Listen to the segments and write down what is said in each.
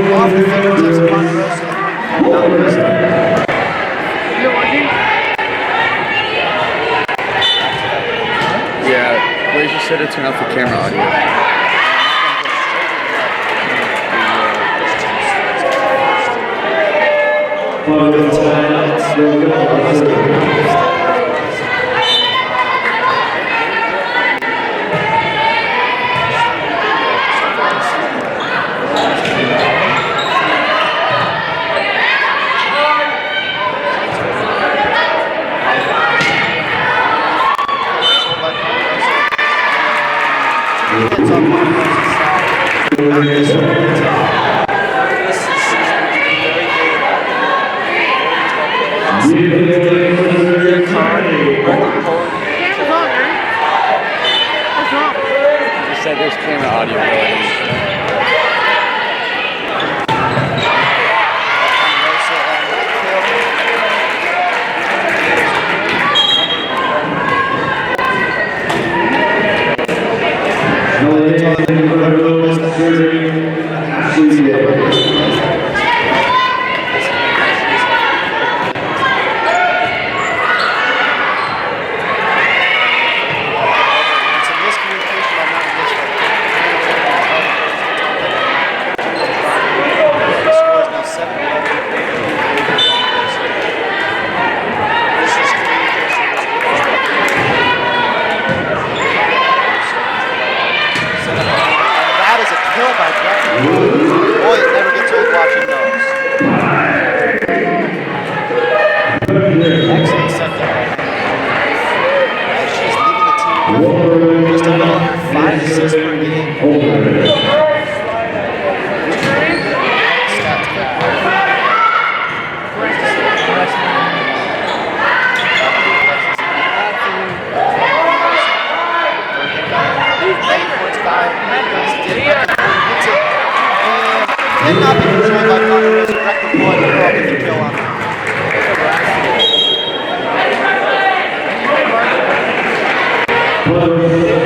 Off the fingertips of Ponderosa, not Vista. Yeah, where's your set to turn off the camera audio? There's camera audio going. Excellent set there. She's leading the team with just a little under 5 assists per game. Stats back. 8 points by did not be controlled by Ponderosa. Cracked the ball and threw up with the kill on him. Ponderosa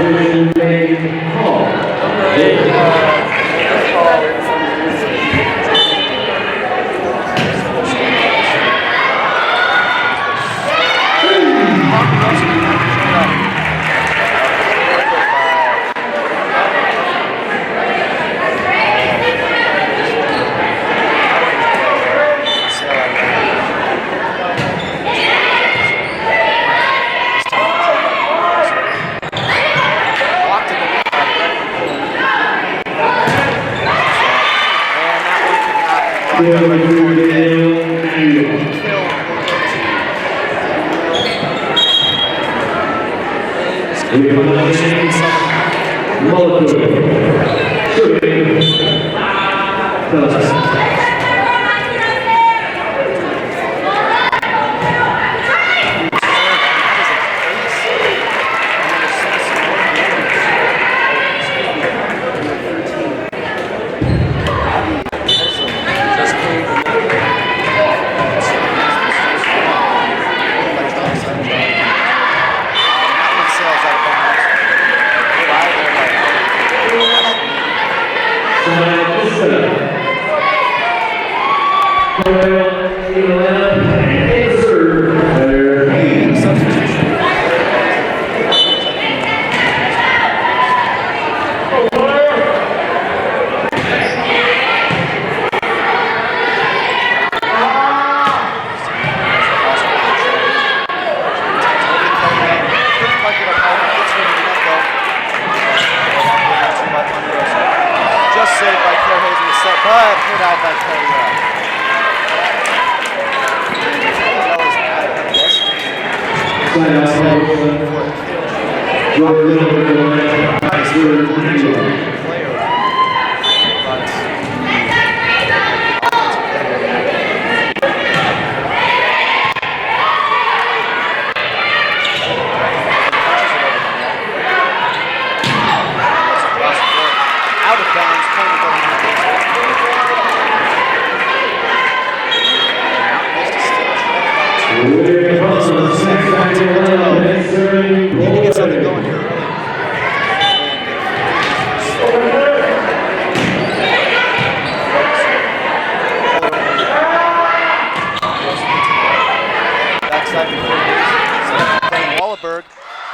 blocked that right before the game. Kill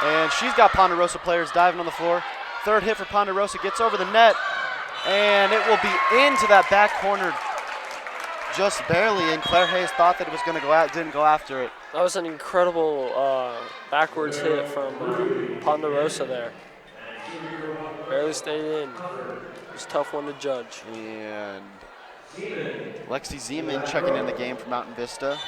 and she's got Ponderosa players diving on the floor. Third hit for Ponderosa, gets over the net, and it will be into that back corner just barely, and Claire Hayes thought that it was going to go out, didn't go after it. That was an incredible backwards hit from Ponderosa there. Barely stayed in. It was a tough one to judge. And Lexi Zeman checking in the game for Mountain Vista.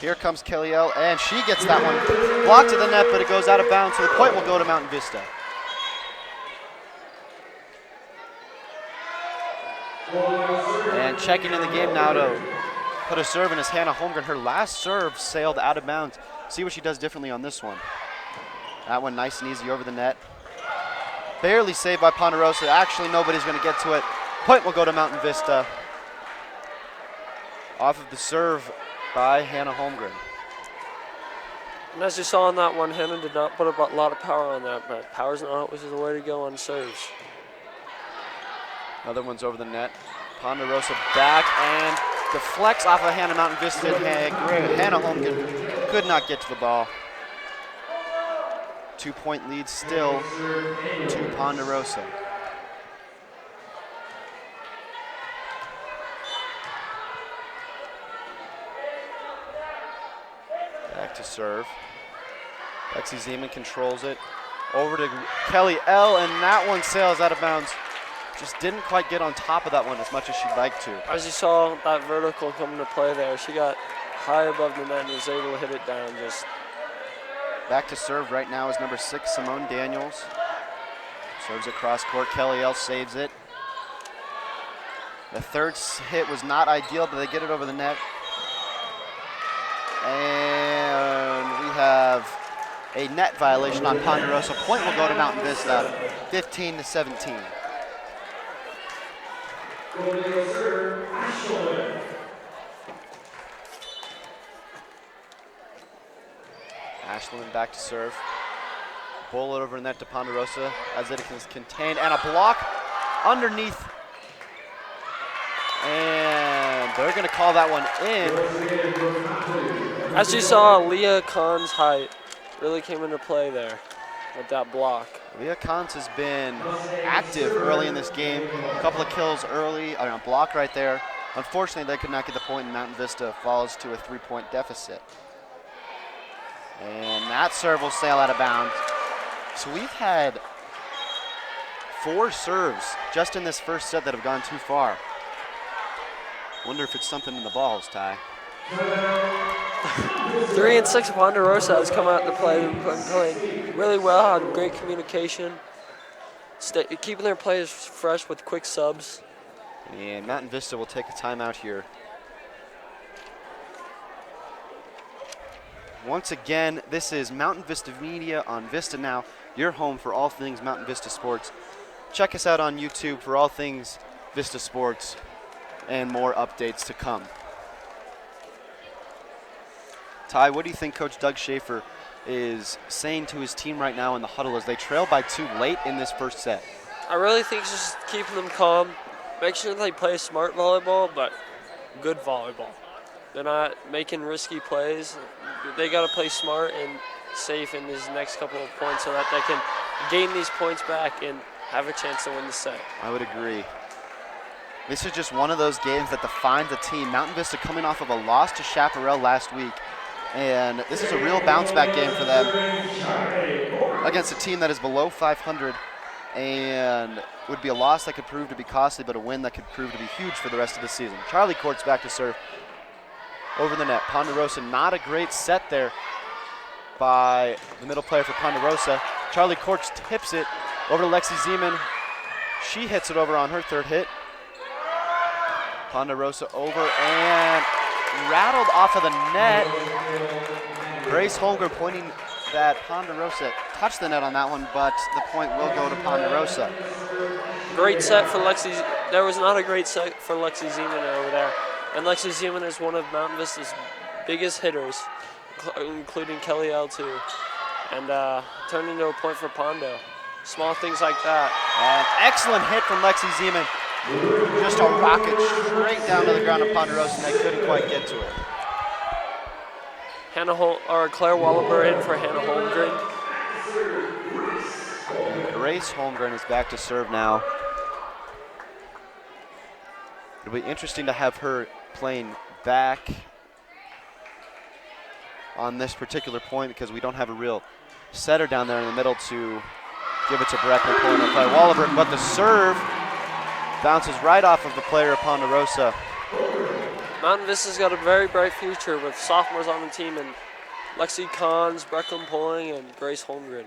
Here comes Kelly L, and she gets that one blocked to the net, but it goes out of bounds, so the point will go to Mountain Vista. And checking in the game now to put a serve in is Hannah Holmgren. Her last serve sailed out of bounds. See what she does differently on this one. That one nice and easy over the net. Barely saved by Ponderosa. Actually, nobody's going to get to it. Point will go to Mountain Vista. Off of the serve by Hannah Holmgren. And as you saw on that one, Hannah did not put a lot of power on that, but power's not always the way to go on serves. Another one's over the net. Ponderosa back and deflects off of Hannah Mountain Vista. Hannah Holmgren could not get to the ball. 2-point lead still to Ponderosa. Back to serve. Lexi Zeman controls it. Over to Kelly L, and that one sails out of bounds. Just didn't quite get on top of that one as much as she'd like to. As you saw that vertical come into play there, she got high above the net and was able to hit it down. Just back to serve right now is number 6, Simone Daniels. Serves it cross court. Kelly L saves it. The third hit was not ideal, but they get it over the net. And we have a net violation on Ponderosa. Point will go to Mountain Vista, 15-17. Ashland back to serve. Bullet over net to Ponderosa as it is contained, and a block underneath. And they're going to call that one in. as you saw, Leah Kahn's height really came into play there with that block. Leah Kahn has been active early in this game. A couple of kills early, a block right there. Unfortunately, they could not get the point, and Mountain Vista falls to a 3-point deficit. And that serve will sail out of bounds. So we've had 4 serves just in this first set that have gone too far. Wonder if it's something in the balls, Ty. 3 and 6 Ponderosa has come out to play and playing really well, had great communication, keeping their players fresh with quick subs. And Mountain Vista will take a timeout here. Once again, this is Mountain Vista Media on VistaNow, your home for all things Mountain Vista Sports. Check us out on YouTube for all things Vista Sports and more updates to come. Ty, what do you think Coach Doug Schaefer is saying to his team right now in the huddle as they trail by 2 late in this first set? I really think it's just keeping them calm, make sure they play smart volleyball, but good volleyball. They're not making risky plays. They got to play smart and safe in these next couple of points so that they can gain these points back and have a chance to win the set. I would agree. This is just one of those games that defines a team. Mountain Vista coming off of a loss to Chaparral last week, and this is a real bounce-back game for them against a team that is below 500 and would be a loss that could prove to be costly, but a win that could prove to be huge for the rest of the season. Charlie Court's back to serve over the net. Ponderosa, not a great set there by the middle player for Ponderosa. Charlie Courts tips it over to Lexi Zeman. She hits it over on her third hit. Ponderosa over and rattled off of the net. Grace Holmgren pointing that Ponderosa touched the net on that one, but the point will go to Ponderosa. Great set for Lexi. There was not a great set for Lexi Zeman over there. And Lexi Zeman is one of Mountain Vista's biggest hitters, including Kelly L too. And turned into a point for Pondo. Small things like that. An excellent hit from Lexi Zeman. Just a rocket straight down to the ground of Ponderosa, and they couldn't quite get to it. Claire Wallaber in for Hannah Holmgren. Grace Holmgren is back to serve now. It'll be interesting to have her playing back on this particular point because we don't have a real setter down there in the middle to give it to Breckman pulling up by Wallaber, but the serve bounces right off of the player of Ponderosa. Mountain Vista's got a very bright future with sophomores on the team and Lexi Kahns, Brecklin Pulling, and Grace Holmgren.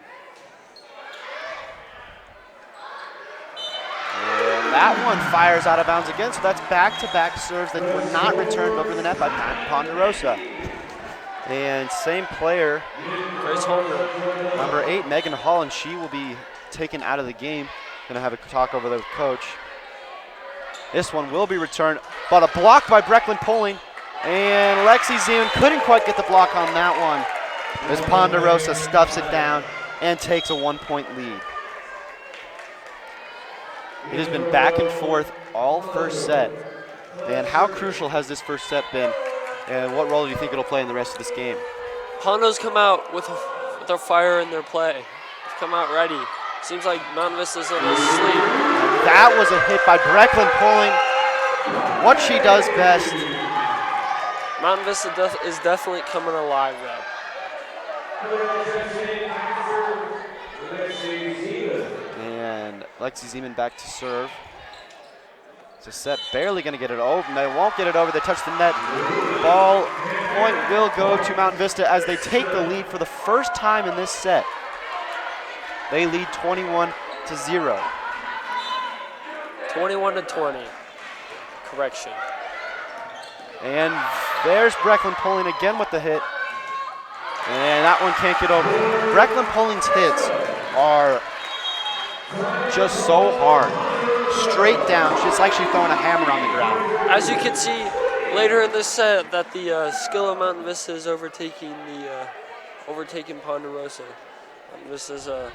And that one fires out of bounds again, so that's back-to-back serves that were not returned over the net by Ponderosa. And same player, Grace Holmgren. number 8, Megan Holland, she will be taken out of the game. Gonna have a talk over there with Coach. This one will be returned, but a block by Brecklin Pulling, and Lexi Zeman couldn't quite get the block on that one as Ponderosa stuffs it down and takes a 1-point lead. It has been back and forth all first set. And how crucial has this first set been? And what role do you think it'll play in the rest of this game? Pondo's come out with their fire in their play. They've come out ready. Seems like Mountain Vista's in his sleep. That was a hit by Brecklin Pulling. What she does best. Mountain Vista is definitely coming alive though. And Lexi Zeman back to serve. It's a set, barely going to get it over. They won't get it over. They touch the net. Ball point will go to Mountain Vista as they take the lead for the first time in this set. They lead 21-0. 21-20. Correction. And there's Brecklin Pulling again with the hit. And that one can't get over. Brecklin Pulling's hits are just so hard. Straight down. It's like she's throwing a hammer on the ground. As you can see later in this set, that the skill of Mountain Vista is overtaking Ponderosa. Mountain Vista's a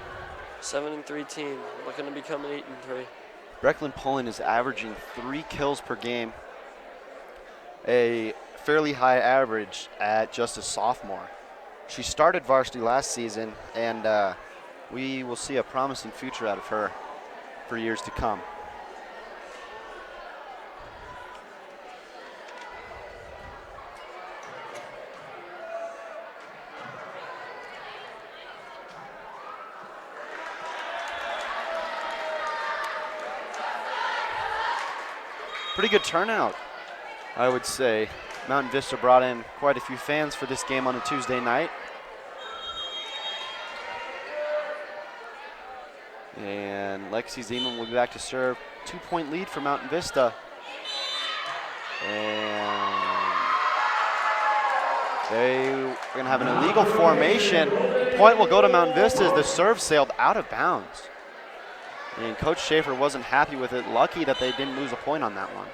7-3 team, looking to become an 8-3. Brecklin Pulling is averaging 3 kills per game, a fairly high average at just a sophomore. She started varsity last season, and we will see a promising future out of her for years to come. pretty good turnout, I would say. Mountain Vista brought in quite a few fans for this game on a Tuesday night. And Lexi Zeman will be back to serve. 2-point lead for Mountain Vista. And they're going to have an illegal formation. Point will go to Mountain Vista as the serve sailed out of bounds. And Coach Schaefer wasn't happy with it. Lucky that they didn't lose a point on that one.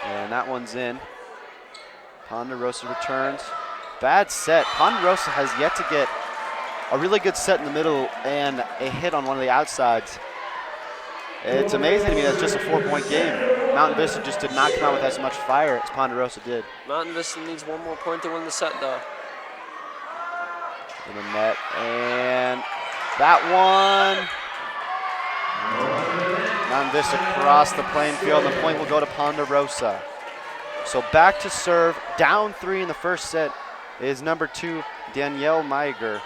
And that one's in. Ponderosa returns. Bad set. Ponderosa has yet to get a really good set in the middle and a hit on one of the outsides. It's amazing to me that's just a 4-point game. Mountain Vista just did not come out with as much fire as Ponderosa did. Mountain Vista needs one more point to win the set, though. In the net, and that one. Mountain Vista crossed the playing field, and the point will go to Ponderosa. So back to serve, down 3 in the first set is number 2, Danielle Meiger.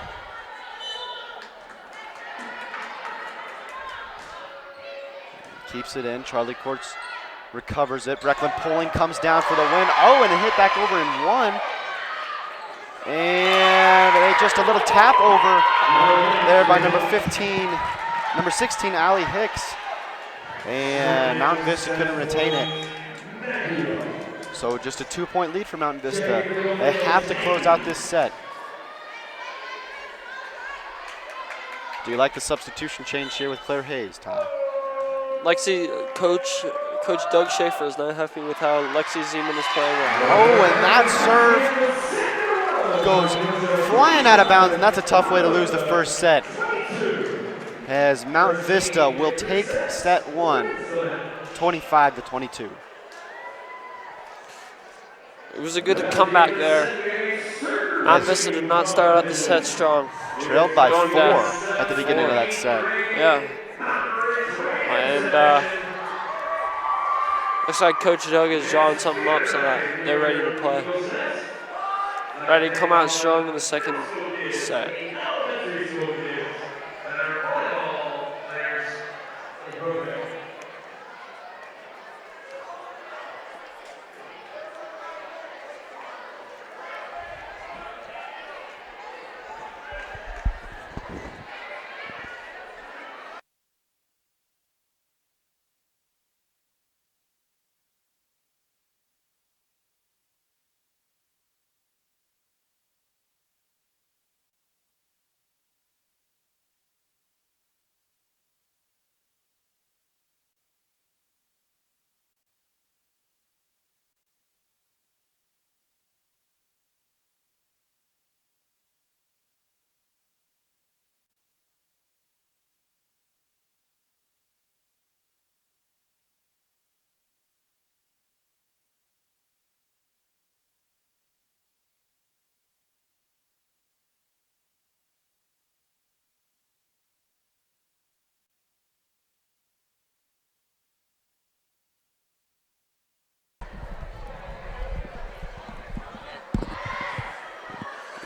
Keeps it in. Charlie Courts recovers it. Brecklin Poling comes down for the win. Oh, and a hit back over in 1. And just a little tap over there by number 16, Allie Hicks. And Mountain Vista couldn't retain it. So just a 2-point lead for Mountain Vista. They have to close out this set. Do you like the substitution change here with Claire Hayes, Tyler? Coach Doug Schaefer is not happy with how Lexi Zeman is playing right now. Oh, and that serve goes flying out of bounds, and that's a tough way to lose the first set. As Mountain Vista will take set 1, 25-22. It was a good comeback there. Mountain Vista did not start out the set strong. Trailed by 4 down. at the beginning of that set. Yeah. And looks like Coach Doug is drawing something up so that they're ready to play. Ready to come out strong in the second set.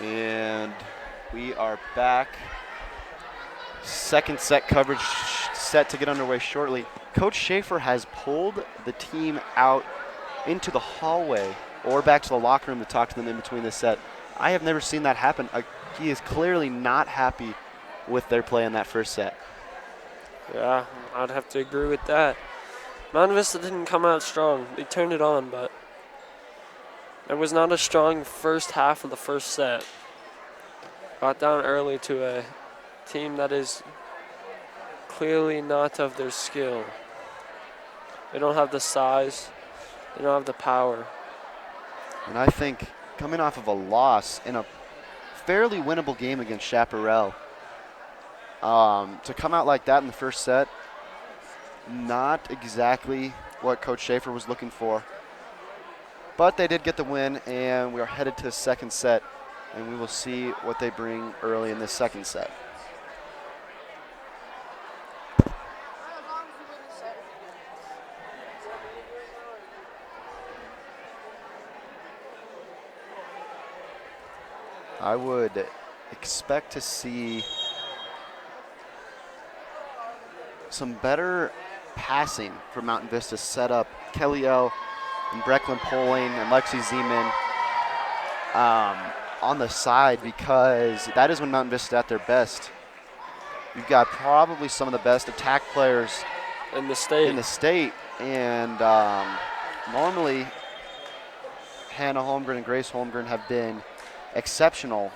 And we are back. Second set coverage set to get underway shortly. Coach Schaefer has pulled the team out into the hallway or back to the locker room to talk to them in between the set. I have never seen that happen. He is clearly not happy with their play in that first set. Yeah, I'd have to agree with that. Mountain Vista didn't come out strong. They turned it on, but it was not a strong first half of the first set. Got down early to a team that is clearly not of their skill. They don't have the size. They don't have the power. And I think coming off of a loss in a fairly winnable game against Chaparral, to come out like that in the first set, not exactly what Coach Schaefer was looking for. But they did get the win, and we are headed to the second set, and we will see what they bring early in this second set. I would expect to see some better passing for Mountain Vista set up Kelly L. and Brecklin Poling and Lexi Zeman on the side, because that is when Mountain Vista is at their best. You've got probably some of the best attack players in the state. And normally Hannah Holmgren and Grace Holmgren have been exceptional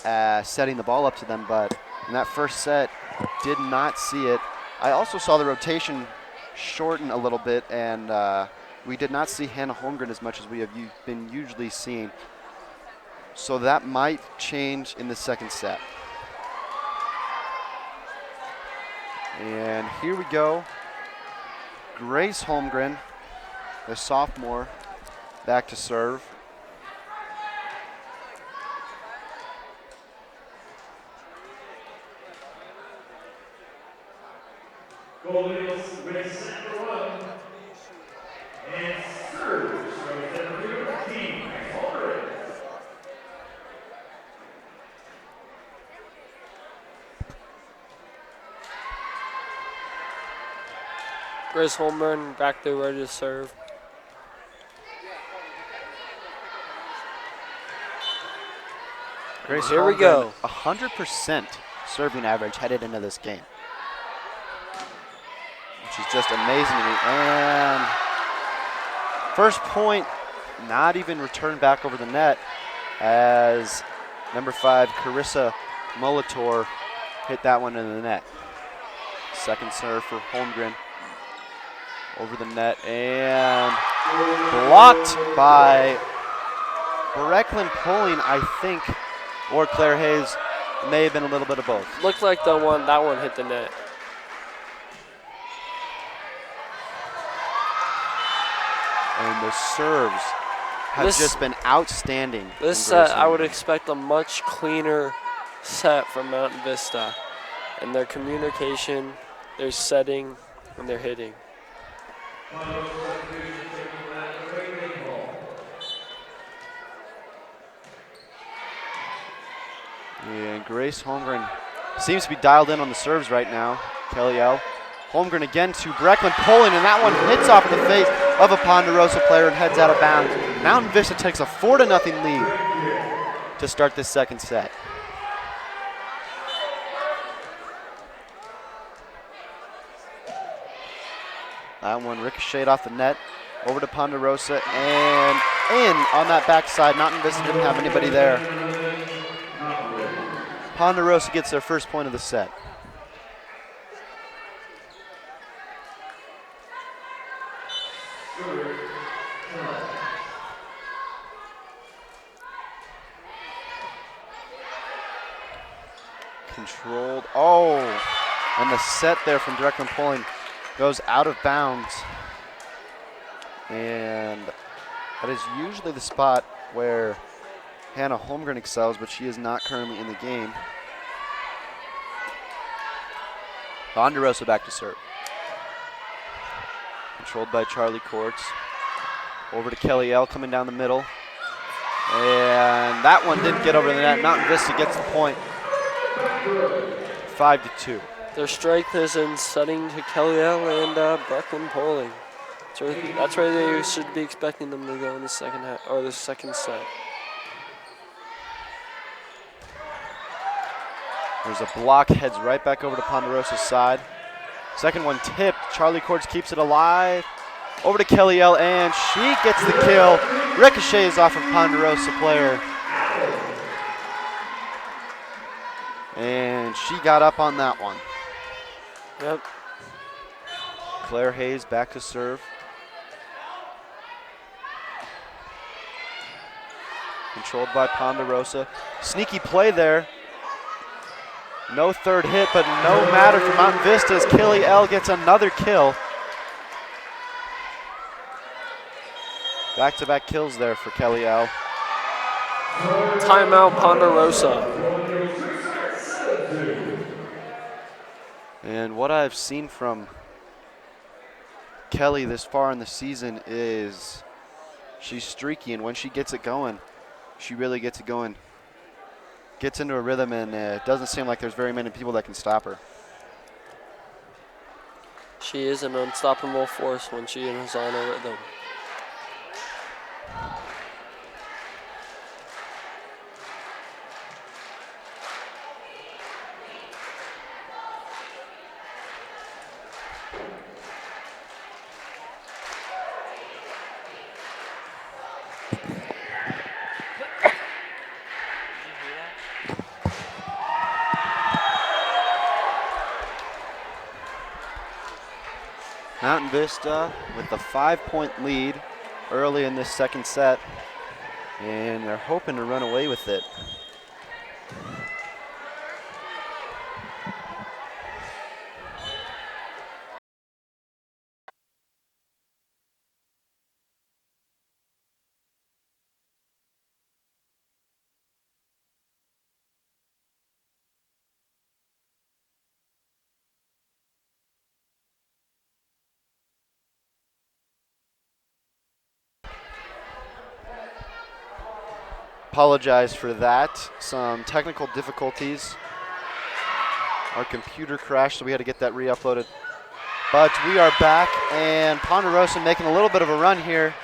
at setting the ball up to them, but in that first set, did not see it. I also saw the rotation shorten a little bit, and we did not see Hannah Holmgren as much as we have been usually seeing. So that might change in the second set. And here we go. Grace Holmgren, the sophomore, back to serve. Goalies with center one. And serves from center two, Team Holmgren. Grace Holmgren back there ready to serve. Grace Here we Holmgren, go. 100% serving average headed into this game, which is just amazing to me. And first point not even returned back over the net, as number 5, Carissa Molitor, hit that one into the net. Second serve for Holmgren over the net, and blocked by Brecklin Poling, I think, or Claire Hayes. May have been a little bit of both. Looked like that one hit the net. And the serves have just been outstanding. This set, I would expect a much cleaner set from Mountain Vista. And their communication, their setting, and their hitting. And Grace Holmgren seems to be dialed in on the serves right now. Kelly L. Holmgren again to Brecklin Poling, and that one hits off the face of a Ponderosa player and heads out of bounds. Mountain Vista takes a 4-0 lead to start this second set. That one ricocheted off the net, over to Ponderosa, and in on that backside. Mountain Vista didn't have anybody there. Ponderosa gets their first point of the set. Controlled. Oh, and the set there from Brecklin Poling goes out of bounds. And that is usually the spot where Hannah Holmgren excels, but she is not currently in the game. Ponderosa back to serve. Controlled by Charlie Courts. Over to Kelly L. coming down the middle. And that one didn't get over the net. Mountain Vista gets the point. 5-2. Their strength is in setting to Kelly L. and Brecklin Poling. That's where they should be expecting them to go in the second half, or the second set. There's a block, heads right back over to Ponderosa's side. Second one tipped. Charlie Courts keeps it alive. Over to Kelly L, and she gets the kill. Ricochets off of Ponderosa player. And she got up on that one. Yep. Claire Hayes back to serve. Controlled by Ponderosa. Sneaky play there. No third hit, but no matter for Mountain Vista as Kelly L gets another kill. Back-to-back kills there for Kelly L. Timeout Ponderosa. And what I've seen from Kelly this far in the season is she's streaky, and when she gets it going, she really gets it going. Gets into a rhythm, and it doesn't seem like there's very many people that can stop her. She is an unstoppable force when she is on a rhythm. Mountain Vista with the 5-point lead early in this second set, and they're hoping to run away with it. Apologize for that. Some technical difficulties. Our computer crashed, so we had to get that re-uploaded. But we are back, and Ponderosa making a little bit of a run here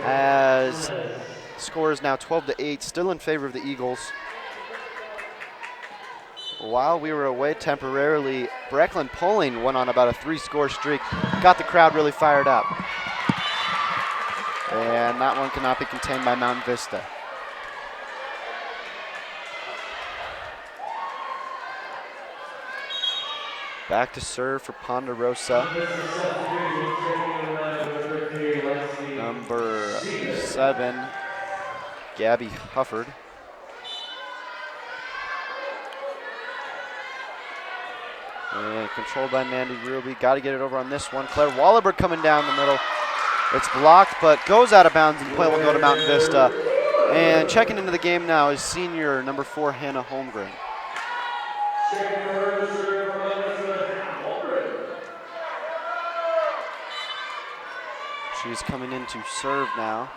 as the score is now 12-8, still in favor of the Eagles. While we were away temporarily, Breckland Pulling went on about a 3-score streak, got the crowd really fired up. And that one cannot be contained by Mountain Vista. Back to serve for Ponderosa. Number 7, Gabby Hufford. And controlled by Mandy Ruby. Got to get it over on this one. Claire Wallaberg coming down the middle. It's blocked, but goes out of bounds, and play will go to Mountain Vista. And checking into the game now is senior number 4, Hannah Holmgren. She's coming in to serve now.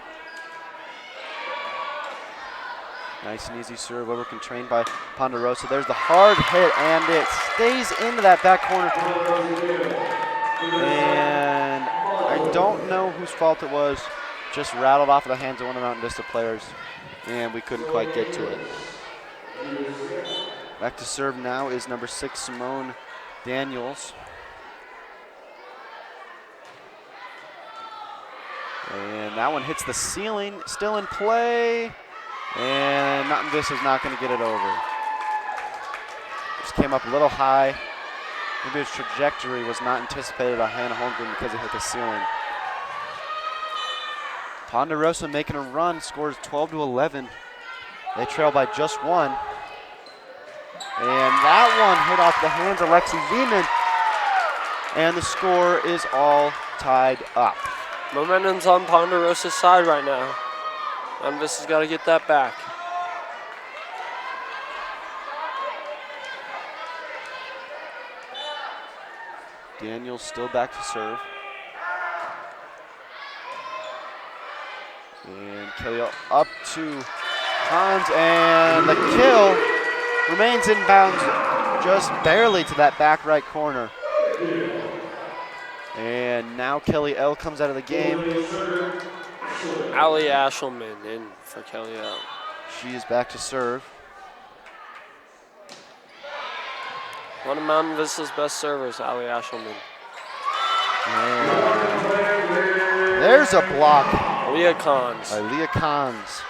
Nice and easy serve over constrained by Ponderosa. There's the hard hit, and it stays into that back corner. And I don't know whose fault it was. Just rattled off of the hands of one of the Mountain Vista players, and we couldn't quite get to it. Back to serve now is number 6, Simone Daniels. And that one hits the ceiling, still in play. And Mountain Vista is not going to get it over. Just came up a little high. Maybe his trajectory was not anticipated by Hannah Holmgren because it hit the ceiling. Ponderosa making a run, scores 12-11. They trail by just 1. And that one hit off the hands of Lexi Zeman. And the score is all tied up. Momentum's on Ponderosa's side right now. Mountain Vista's got to get that back. Daniels still back to serve. And Kelly up to Hans, and the kill remains in bounds just barely to that back right corner. And now Kelly L comes out of the game. Allie Ashelman in for Kelly L. She is back to serve. One of Mountain Vista's best servers, Allie Ashelman. And there's a block. Leah Cons. By Leah Cons.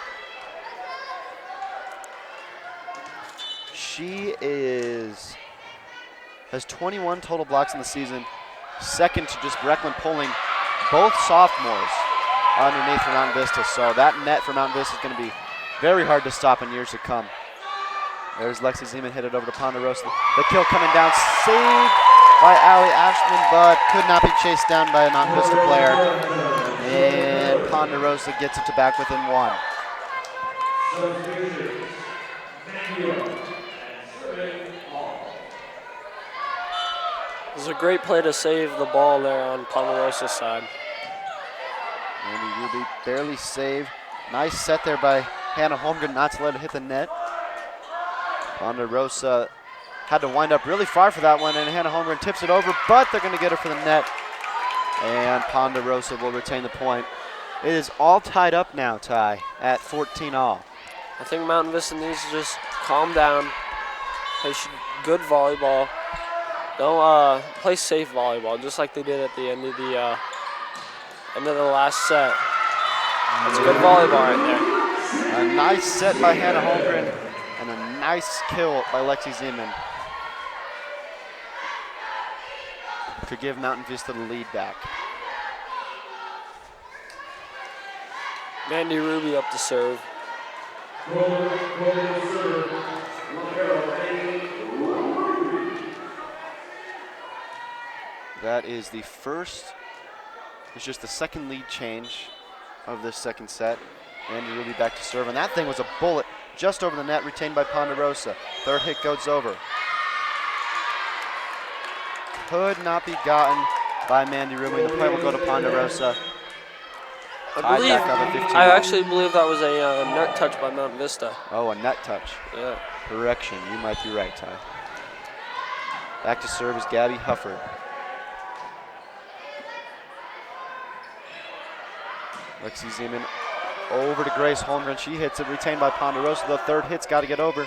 She has 21 total blocks in the season. Second to just Breckland Pulling, both sophomores underneath for Mountain Vista. So that net for Mountain Vista is going to be very hard to stop in years to come. There's Lexi Zeman, hit it over to Ponderosa. The kill coming down, saved by Allie Ashman, but could not be chased down by a Mountain Vista player. And Ponderosa gets it to back within 1. It was a great play to save the ball there on Ponderosa's side. Mandy Ruby barely saved. Nice set there by Hannah Holmgren not to let it hit the net. Ponderosa had to wind up really far for that one, and Hannah Holmgren tips it over, but they're going to get her for the net, and Ponderosa will retain the point. It is all tied up now, Ty, at 14 all. I think Mountain Vista needs to just calm down, play good volleyball. Don't play safe volleyball, just like they did at the end of the last set. It's good volleyball right there. A nice set by Hannah Holmgren and a nice kill by Lexi Zeman to give Mountain Vista the lead back. Mandy Ruby up to serve. That is the first, it's just the second lead change of this second set. Mandy Ruby back to serve, and that thing was a bullet just over the net, retained by Ponderosa. Third hit goes over. Could not be gotten by Mandy Ruby. The point will go to Ponderosa. I actually believe that was a net touch by Mountain Vista. Oh, a net touch. Yeah. Correction, you might be right, Ty. Back to serve is Gabby Hufford. Lexi Zeman over to Grace Holmgren. She hits it, retained by Ponderosa. The third hit's got to get over.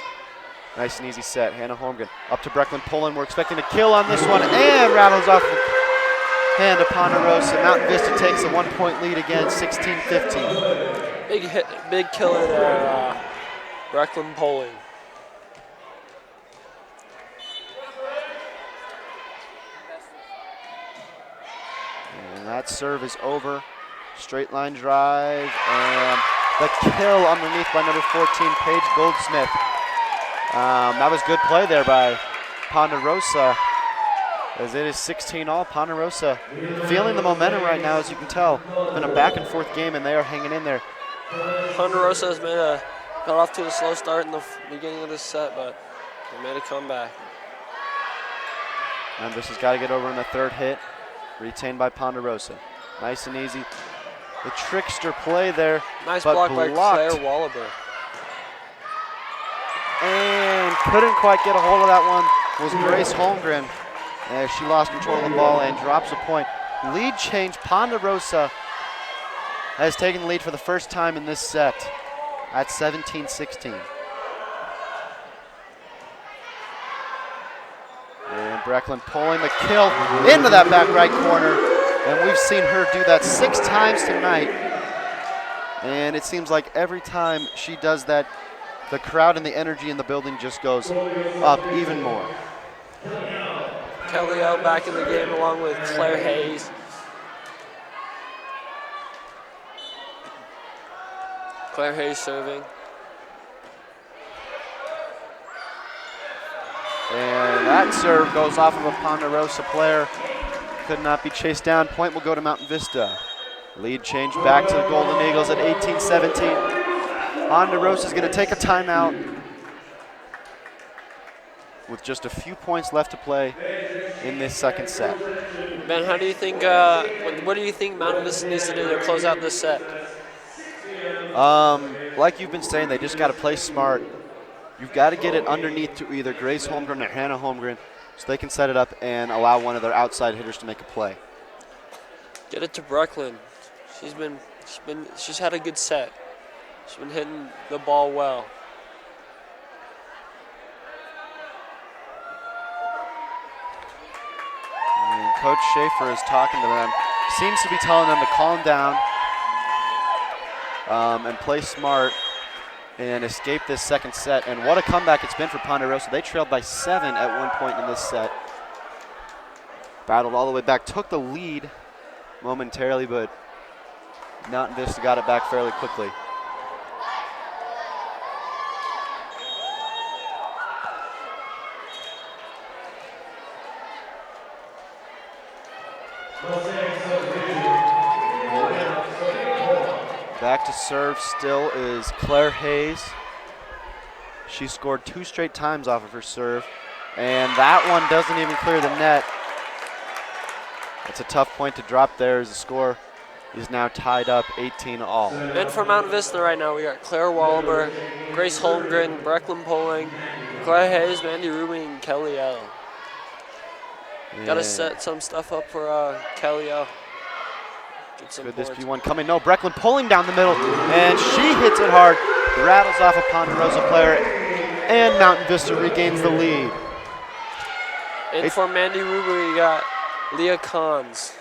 Nice and easy set. Hannah Holmgren up to Brecklin Pullen. We're expecting a kill on this one, and rattles off the hand of Ponderosa. Mountain Vista takes a 1-point lead again, 16-15. Big hit, big killer there, Brecklin Poling. And that serve is over. Straight line drive, and the kill underneath by number 14, Paige Goldsmith. That was good play there by Ponderosa, as it is 16 all. Ponderosa feeling the momentum right now, as you can tell. It's been a back and forth game, and they are hanging in there. Ponderosa has got off to a slow start in the beginning of this set, but they made a comeback. And this has got to get over in the third hit, retained by Ponderosa. Nice and easy. The trickster play there. Nice but block by Claire blocked. Wallaber. And couldn't quite get a hold of that one was Grace Holmgren. As she lost control of the ball and drops a point. Lead change. Ponderosa has taken the lead for the first time in this set at 17-16. And Brecklin pulling the kill into that back right corner. And we've seen her do that 6 times tonight. And it seems like every time she does that, the crowd and the energy in the building just goes up even more. Kelly out back in the game along with Claire Hayes. Claire Hayes serving. And that serve goes off of a Ponderosa player. Could not be chased down. Point will go to Mountain Vista. Lead change back to the Golden Eagles at 18-17. Ponderosa is going to take a timeout with just a few points left to play in this second set. Ben, how do you think? What do you think Mountain Vista needs to do to close out this set? Like you've been saying, they just got to play smart. You've got to get it underneath to either Grace Holmgren or Hannah Holmgren, so they can set it up and allow one of their outside hitters to make a play. Get it to Brecklin. She's had a good set. She's been hitting the ball well. And Coach Schaefer is talking to them. Seems to be telling them to calm down and play smart and escape this second set. And what a comeback it's been for Ponderosa. They trailed by 7 at one point in this set. Battled all the way back, took the lead momentarily, but Mountain Vista got it back fairly quickly. Back to serve still is Claire Hayes. She scored 2 straight times off of her serve, and that one doesn't even clear the net. It's a tough point to drop there, as the score is now tied up 18-all. And for Mountain Vista right now, we got Claire Wallaber, Grace Holmgren, Brecklin Poling, Claire Hayes, Mandy Ruby, and Kelly L. Got to And set some stuff up for Kelly L. Get some could this points. be one coming? No, Brecklin pulling down the middle, and she hits it hard. Rattles off a Ponderosa player, and Mountain Vista regains the lead. And for Mandy Ruby, we got Leah Kahns.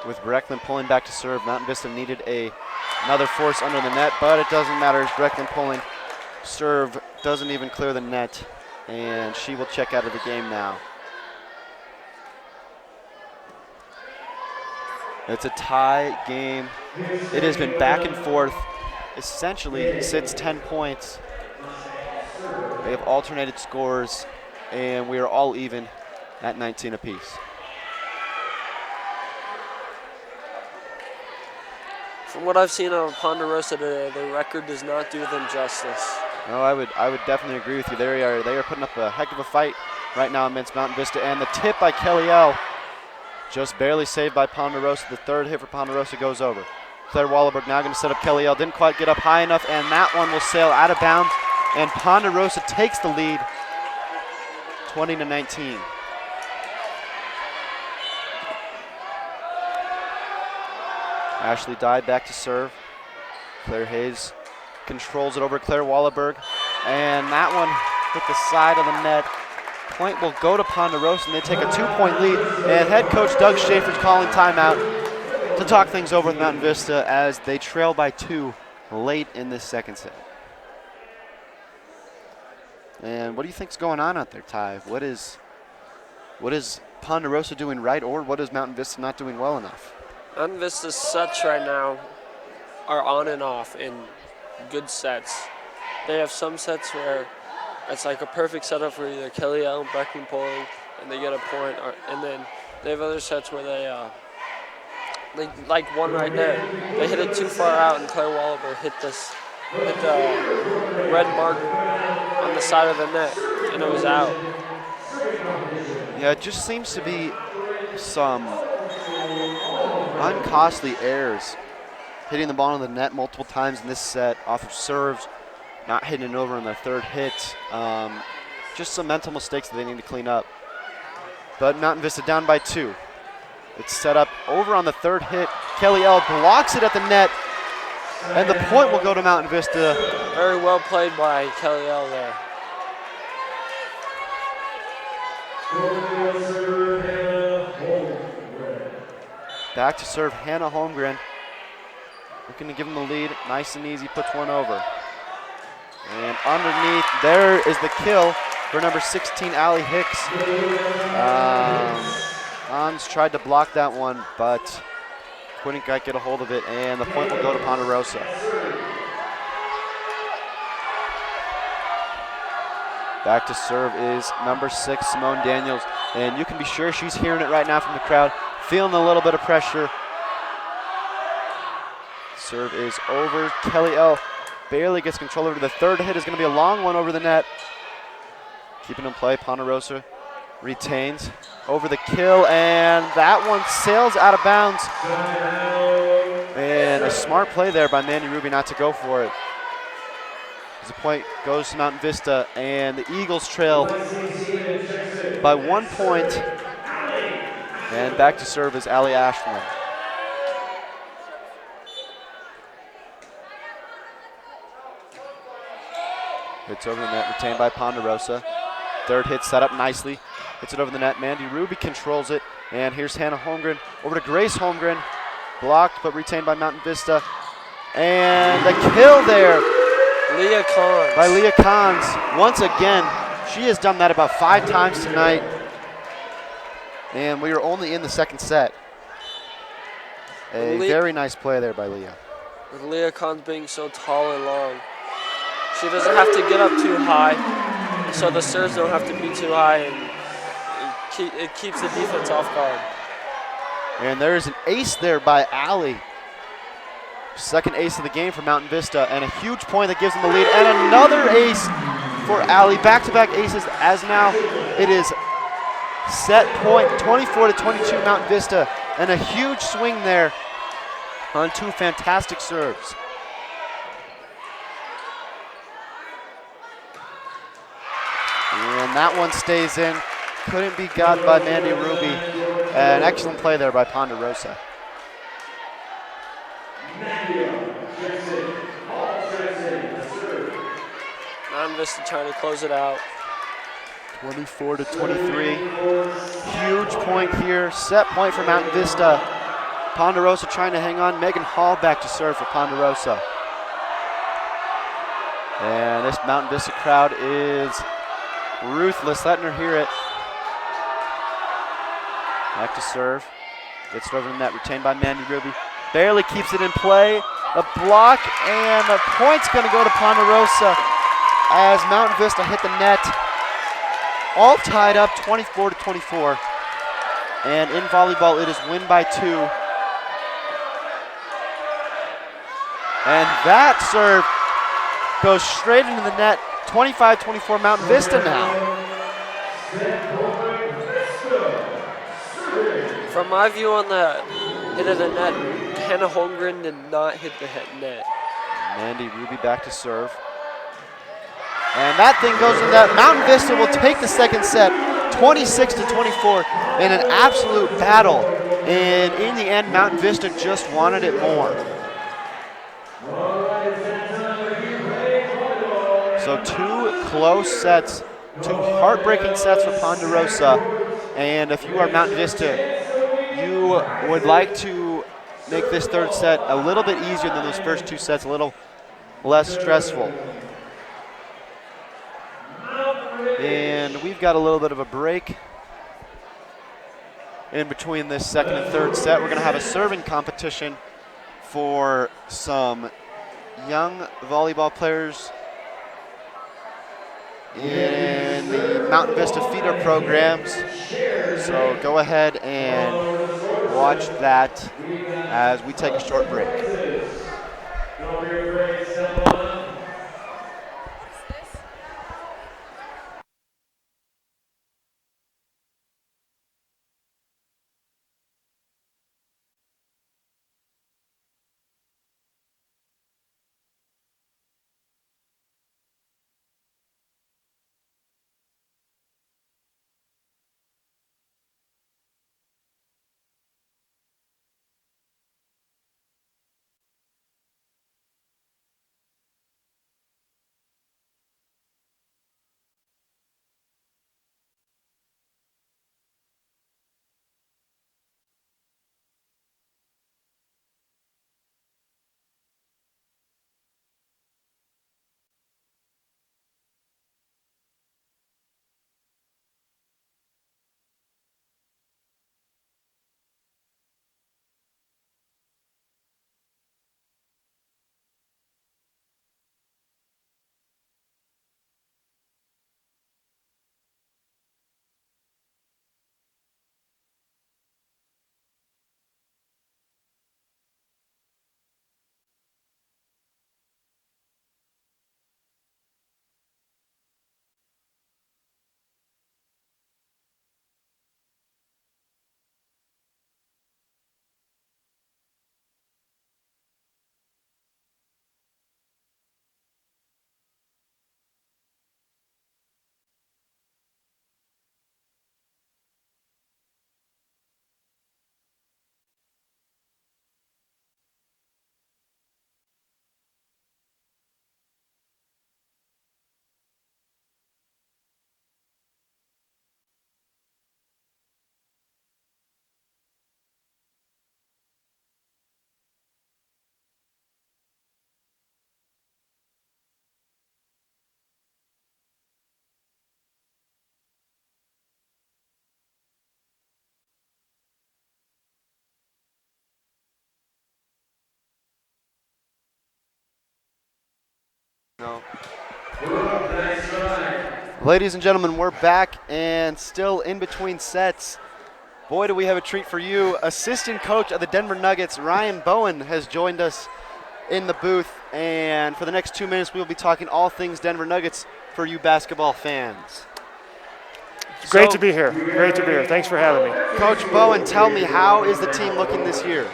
With Brecklin pulling back to serve, Mountain Vista needed another force under the net, but it doesn't matter. Brecklin pulling serve doesn't even clear the net, and she will check out of the game now. It's a tie game. It has been back and forth. Essentially, sits 10 points. They have alternated scores, and we are all even at 19 apiece. From what I've seen on Ponderosa today, the record does not do them justice. No, I would definitely agree with you. They are putting up a heck of a fight right now against Mountain Vista, and the tip by Kelly L. just barely saved by Ponderosa. The third hit for Ponderosa goes over. Claire Wallenberg now going to set up Kelly L. Didn't quite get up high enough, and that one will sail out of bounds, and Ponderosa takes the lead, 20-19. Ashley Dye back to serve. Claire Hayes controls it over Claire Wallenberg, and that one hit the side of the net. Point will go to Ponderosa, and they take a 2-point lead, and head coach Doug Schaefer's calling timeout to talk things over with Mountain Vista as they trail by 2 late in this second set. And what do you think's going on out there, Ty? What is Ponderosa doing right, or what is Mountain Vista not doing well enough? Mountain Vista's sets right now are on and off in good sets. They have some sets where it's like a perfect setup for either Kelly L and Brecklin pulling, and they get a point, and then they have other sets where they like one right there. They hit it too far out, and Claire Wallenberg hit the red mark on the side of the net, and it was out. Yeah, it just seems to be some uncostly errors, hitting the ball on the net multiple times in this set off of serves, not hitting it over on their third hit. Just some mental mistakes that they need to clean up. But Mountain Vista down by 2. It's set up over on the third hit. Kelly L blocks it at the net, and the point will go to Mountain Vista. Very well played by Kelly L there. Back to serve Hannah Holmgren. Looking to give him the lead. Nice and easy, puts one over. And underneath, there is the kill for number 16, Allie Hicks. Hans tried to block that one, but couldn't quite get a hold of it, and the point will go to Ponderosa. Back to serve is number 6, Simone Daniels, and you can be sure she's hearing it right now from the crowd, feeling a little bit of pressure. Serve is over. Kelly L barely gets control over. The third hit is going to be a long one over the net. Keeping in play, Ponderosa retains over the kill, and that one sails out of bounds. And a smart play there by Mandy Ruby not to go for it. As the point goes to Mountain Vista, and the Eagles trail by 1 point. And back to serve is Allie Ashland. Hits over the net, retained by Ponderosa. Third hit set up nicely. Hits it over the net. Mandy Ruby controls it. And here's Hannah Holmgren over to Grace Holmgren. Blocked but retained by Mountain Vista. And the kill there Leah Kahns. by Leah Kahns. Once again, she has done that about 5 times tonight. And we are only in the second set. A very nice play there by Leah. With Leah Kahns being so tall and long, she doesn't have to get up too high, so the serves don't have to be too high, and it keeps the defense off guard. And there's an ace there by Allie. Second ace of the game for Mountain Vista, and a huge point that gives them the lead. And another ace for Allie. Back-to-back aces, as now it is set point, 24-22 Mountain Vista, and a huge swing there on 2 fantastic serves. And that one stays in. Couldn't be got by Mandy Ruby. An excellent play there by Ponderosa. Mountain Vista trying to close it out. 24 to 23. Huge point here. Set point for Mountain Vista. Ponderosa trying to hang on. Megan Hall back to serve for Ponderosa. And this Mountain Vista crowd is ruthless, letting her hear it. Back to serve. Gets it over the net, retained by Mandy Ruby. Barely keeps it in play. The block, and the point's going to go to Ponderosa as Mountain Vista hit the net. All tied up, 24 to 24. And in volleyball, it is win by 2. And that serve goes straight into the net. 25-24 Mountain Vista now. From my view on that hit of the net, Hannah Holmgren did not hit the net. Mandy Ruby back to serve. And that thing goes in that. Mountain Vista will take the second set, 26 to 24, in an absolute battle. And in the end, Mountain Vista just wanted it more. So 2 close sets, 2 heartbreaking sets for Ponderosa. And if you are Mountain Vista, you would like to make this third set a little bit easier than those first 2 sets, a little less stressful. And we've got a little bit of a break in between this second and third set. We're going to have a serving competition for some young volleyball players in the Mountain Vista feeder programs. So go ahead and watch that as we take a short break. No. Ladies and gentlemen, we're back and still in between sets. Boy, do we have a treat for you. Assistant coach of the Denver Nuggets, Ryan Bowen, has joined us in the booth. And for the next 2 minutes, we'll be talking all things Denver Nuggets for you basketball fans. Great to be here. Great to be here. Thanks for having me. Coach Bowen, tell me, how is the team looking this year?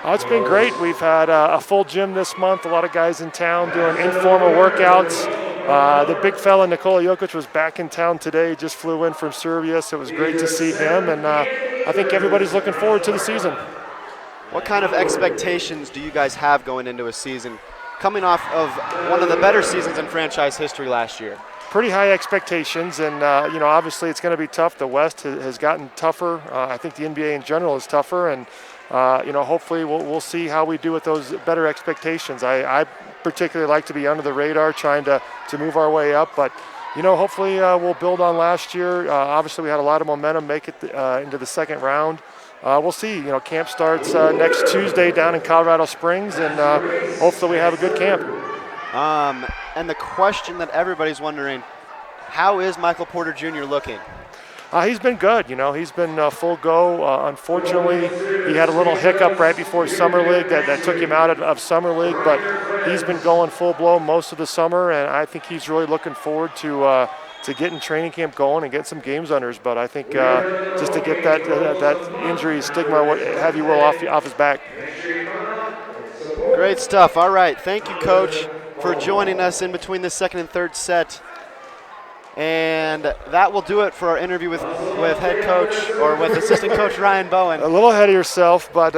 Oh, it's been great. We've had a full gym this month. A lot of guys in town doing informal workouts. The big fella, Nikola Jokic, was back in town today, just flew in from Serbia, so it was great to see him, and I think everybody's looking forward to the season. What kind of expectations do you guys have going into a season coming off of one of the better seasons in franchise history last year? Pretty high expectations, and obviously it's going to be tough. The West has gotten tougher. I think the NBA in general is tougher, and hopefully we'll see how we do with those better expectations. I particularly like to be under the radar, trying to move our way up, but hopefully we'll build on last year. Obviously we had a lot of momentum, make it into the second round. We'll see. Camp starts next Tuesday down in Colorado Springs, and hopefully we have a good camp. And the question that everybody's wondering, how is Michael Porter Jr. looking? He's been good. He's been full go. Unfortunately, he had a little hiccup right before Summer League that took him out of Summer League, but he's been going full blow most of the summer, and I think he's really looking forward to getting training camp going and get some games under his belt. I think just to get that injury stigma, have you will, off his back. Great stuff. All right. Thank you, Coach, for joining us in between the second and third set. And that will do it for our interview with head coach, or with assistant coach Ryan Bowen. A little ahead of yourself, but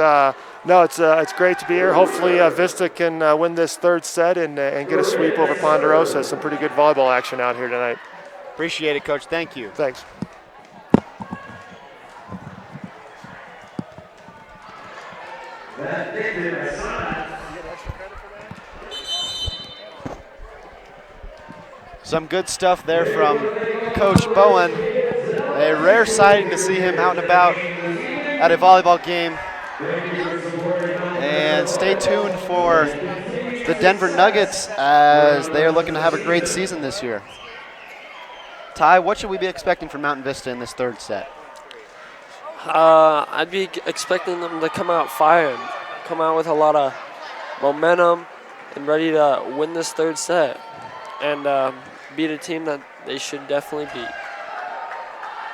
no, it's great to be here. Hopefully Vista can win this third set and get a sweep over Ponderosa. Some pretty good volleyball action out here tonight. Appreciate it, Coach. Thank you. Thanks. Some good stuff there from Coach Bowen. A rare sighting to see him out and about at a volleyball game. And stay tuned for the Denver Nuggets as they are looking to have a great season this year. Ty, what should we be expecting from Mountain Vista in this third set? I'd be expecting them to come out firing, come out with a lot of momentum and ready to win this third set and beat a team that they should definitely beat.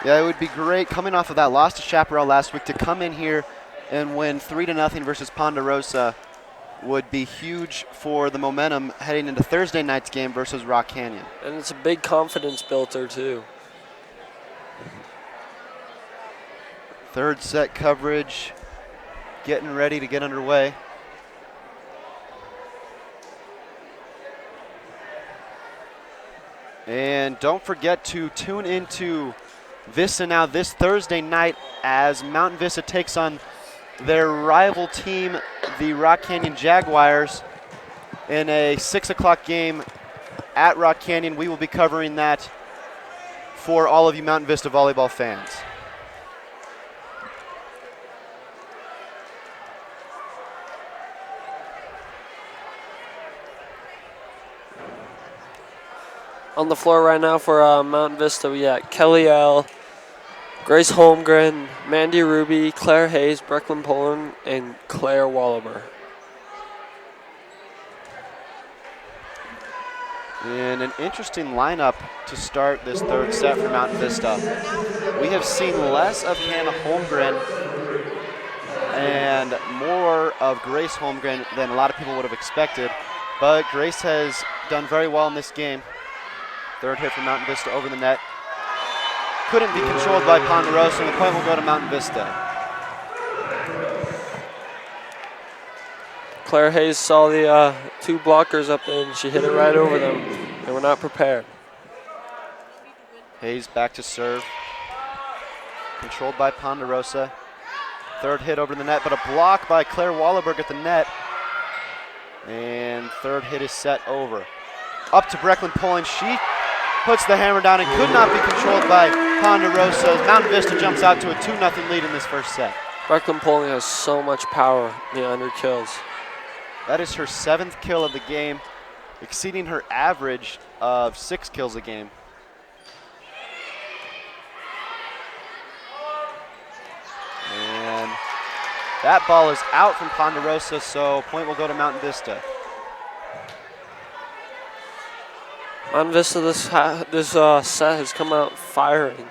Yeah, it would be great coming off of that loss to Chaparral last week to come in here and win 3-0 versus Ponderosa would be huge for the momentum heading into Thursday night's game versus Rock Canyon. And it's a big confidence builder too. Third set coverage getting ready to get underway. And don't forget to tune into VistaNow this Thursday night as Mountain Vista takes on their rival team, the Rock Canyon Jaguars, in a 6 o'clock game at Rock Canyon. We will be covering that for all of you Mountain Vista volleyball fans. On the floor right now for Mountain Vista, we got Kelly L., Grace Holmgren, Mandy Ruby, Claire Hayes, Brecklin Poland, and Claire Wallaber. And an interesting lineup to start this third set for Mountain Vista. We have seen less of Hannah Holmgren and more of Grace Holmgren than a lot of people would have expected, but Grace has done very well in this game. Third hit from Mountain Vista over the net. Couldn't be controlled by Ponderosa, and the point will go to Mountain Vista. Claire Hayes saw the two blockers up there, and she hit it right over them. They were not prepared. Hayes back to serve. Controlled by Ponderosa. Third hit over the net, but a block by Claire Wallenberg at the net. And third hit is set over. Up to Brecklin Poland. She puts the hammer down and could not be controlled by Ponderosa. Mountain Vista jumps out to a 2-0 lead in this first set. Brecklin Poland has so much power behind her kills. That is her 7th kill of the game, exceeding her average of 6 kills a game. And that ball is out from Ponderosa, so point will go to Mountain Vista. Mountain Vista, this set has come out firing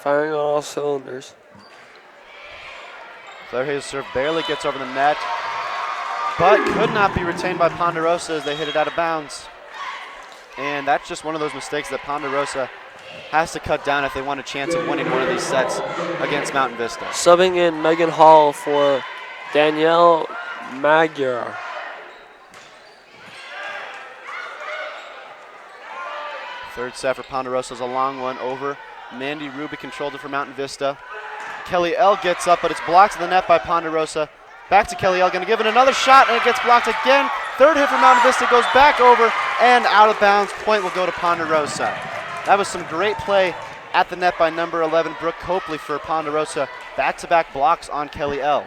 on all cylinders. Claire Hayes' serve barely gets over the net, but could not be retained by Ponderosa as they hit it out of bounds. and that's just one of those mistakes that Ponderosa has to cut down if they want a chance of winning one of these sets against Mountain Vista. Subbing in Megan Hall for Danielle Magyar. Third set for Ponderosa is a long one over. Mandy Ruby controlled it for Mountain Vista. Kelly L gets up, but it's blocked to the net by Ponderosa. Back to Kelly L, gonna give it another shot, and it gets blocked again. Third hit for Mountain Vista, goes back over and out of bounds. Point will go to Ponderosa. That was some great play at the net by number 11, Brooke Copley for Ponderosa. Back-to-back blocks on Kelly L.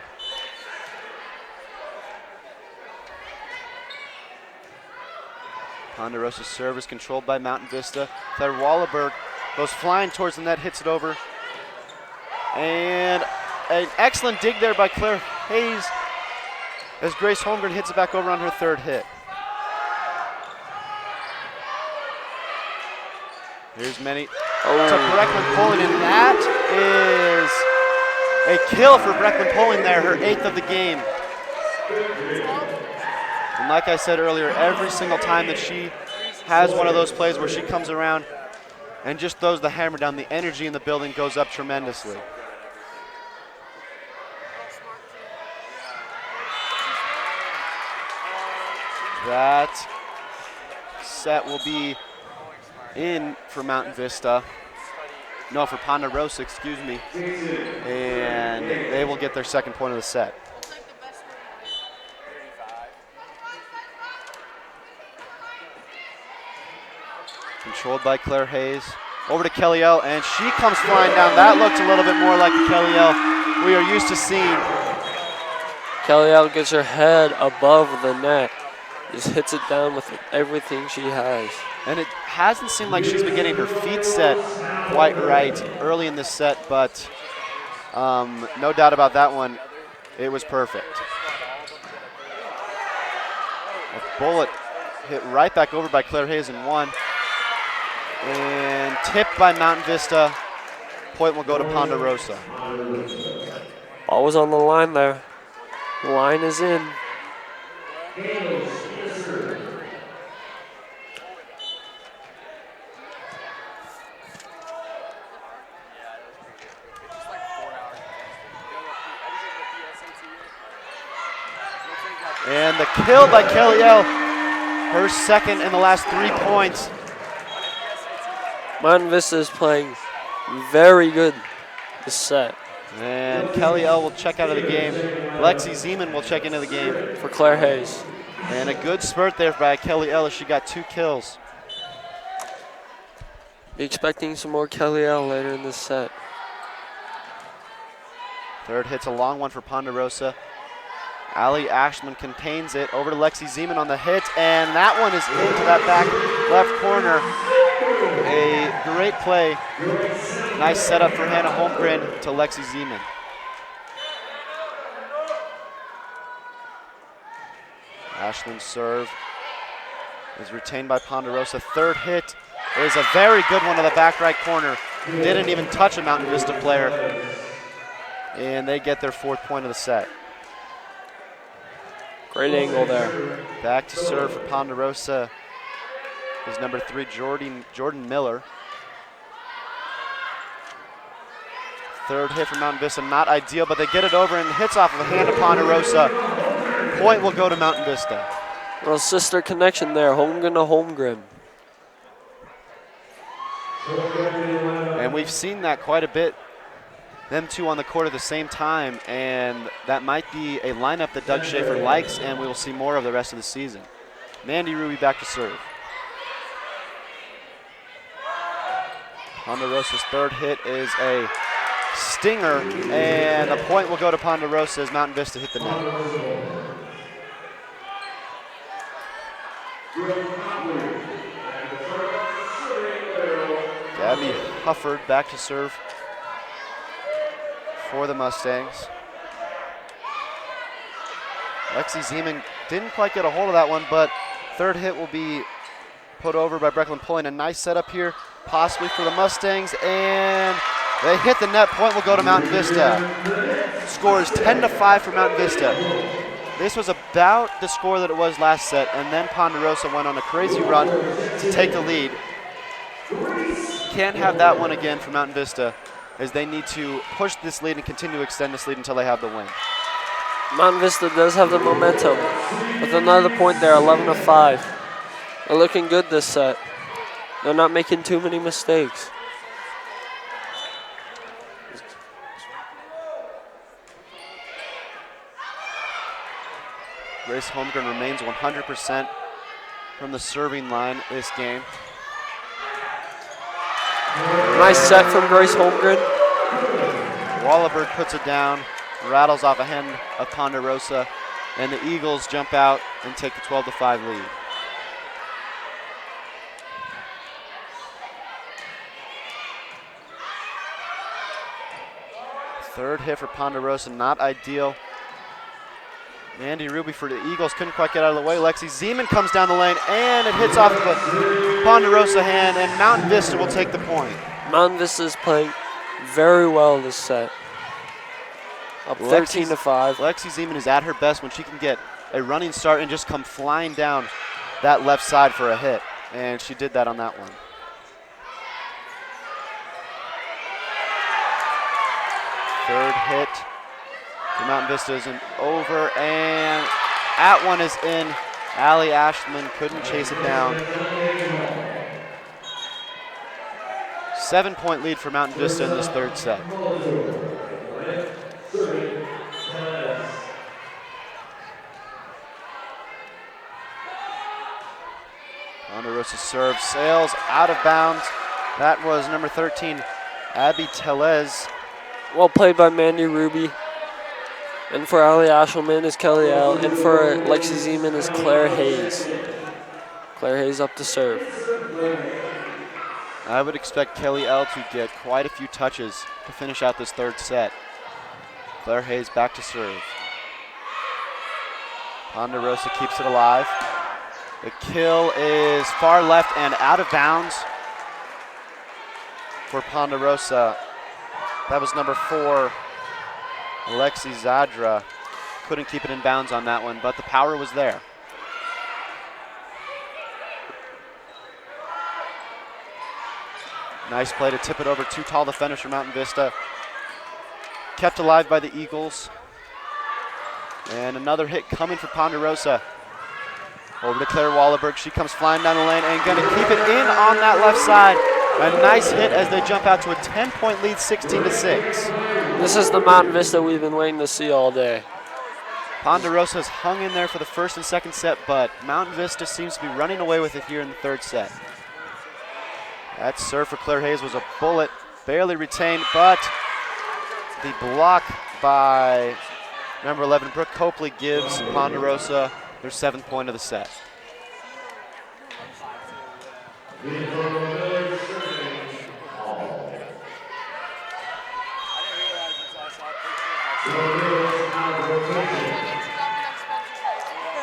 Ponderosa's serve is controlled by Mountain Vista. Claire Wallenberg goes flying towards the net, hits it over. And an excellent dig there by Claire Hayes as Grace Holmgren hits it back over on her third hit. Here's Manny to Brecklin Poling, and that is a kill for Brecklin Poling there, her 8th of the game. And like I said earlier, every single time that she has one of those plays where she comes around and just throws the hammer down, the energy in the building goes up tremendously. That set will be in for Mountain Vista. No, for Ponderosa, excuse me. And they will get their second point of the set. Controlled by Claire Hayes. Over to Kelly L, and she comes flying down. That looked a little bit more like the Kelly L we are used to seeing. Kelly L gets her head above the net. Just hits it down with everything she has. And it hasn't seemed like she's been getting her feet set quite right early in this set, but no doubt about that one, it was perfect. A bullet hit right back over by Claire Hayes in one. And tipped by Mountain Vista. Point will go to Ponderosa. Ball was on the line there. The line is in. And the kill by Kelly L, her second in the last 3 points. Mountain Vista is playing very good this set. And Kelly L will check out of the game. Lexi Zeman will check into the game. For Claire Hayes. And a good spurt there by Kelly L as she got 2 kills. Be expecting some more Kelly L later in this set. Third hit's a long one for Ponderosa. Allie Ashman contains it. Over to Lexi Zeman on the hit, and that one is into that back left corner. A great play. Nice setup for Hannah Holmgren to Lexi Zeman. Ashman's serve is retained by Ponderosa. Third hit is a very good one to the back right corner. Didn't even touch a Mountain Vista player. And they get their 4th point of the set. Great angle there. Back to serve for Ponderosa is number 3, Jordan Miller. Third hit from Mountain Vista, not ideal, but they get it over and hits off of the hand of Ponderosa. Point will go to Mountain Vista. Little sister connection there, Holmgren to Holmgren. And we've seen that quite a bit. Them two on the court at the same time, and that might be a lineup that Doug Schaefer likes, and we will see more of the rest of the season. Mandy Ruby back to serve. Ponderosa's third hit is a stinger, and the point will go to Ponderosa as Mountain Vista hit the net. Gabby Hufford back to serve for the Mustangs. Lexi Zeman didn't quite get a hold of that one, but third hit will be put over by Brecklin Poling. A nice setup here, possibly for the Mustangs, and they hit the net. Point will go to Mountain Vista. Score is 10-5 for Mountain Vista. This was a about the score that it was last set, and then Ponderosa went on a crazy run to take the lead. Can't have that one again for Mountain Vista, as they need to push this lead and continue to extend this lead until they have the win. Mountain Vista does have the momentum with another point there, 11-5. They're looking good this set. They're not making too many mistakes. Grace Holmgren remains 100% from the serving line this game. Nice set from Grace Holmgren. Wallaberg puts it down, rattles off a hand of Ponderosa, and the Eagles jump out and take the 12-5 lead. Third hit for Ponderosa, not ideal. Andy Ruby for the Eagles couldn't quite get out of the way. Lexi Zeman comes down the lane, and it hits off of a Ponderosa hand, and Mountain Vista will take the point. Mountain Vista is playing very well this set. Up 13-5. Lexi Zeman is at her best when she can get a running start and just come flying down that left side for a hit, and she did that on that one. Third hit for Mountain Vista isn't over, and that one is in. Allie Ashman couldn't chase it down. 7-point lead for Mountain Vista in this third set. Ponderosa serve sails out of bounds. That was number 13, Abby Telez. Well played by Mandy Ruby. And for Ali Ashelman is Kelly L. And for Lexi Zeman is Claire Hayes. Claire Hayes up to serve. I would expect Kelly L to get quite a few touches to finish out this third set. Claire Hayes back to serve. Ponderosa keeps it alive. The kill is far left and out of bounds for Ponderosa. That was number 4, Alexi Zadra. Couldn't keep it in bounds on that one, but the power was there. Nice play to tip it over. Too tall defenders for Mountain Vista. Kept alive by the Eagles. And another hit coming for Ponderosa. Over to Claire Wallaberg. She comes flying down the lane and going to keep it in on that left side. A nice hit as they jump out to a 10-point lead, 16-6. This is the Mountain Vista we've been waiting to see all day. Ponderosa's hung in there for the first and second set, but Mountain Vista seems to be running away with it here in the third set. That serve for Claire Hayes was a bullet, barely retained, but the block by number 11, Brooke Copley, gives Ponderosa their 7th point of the set.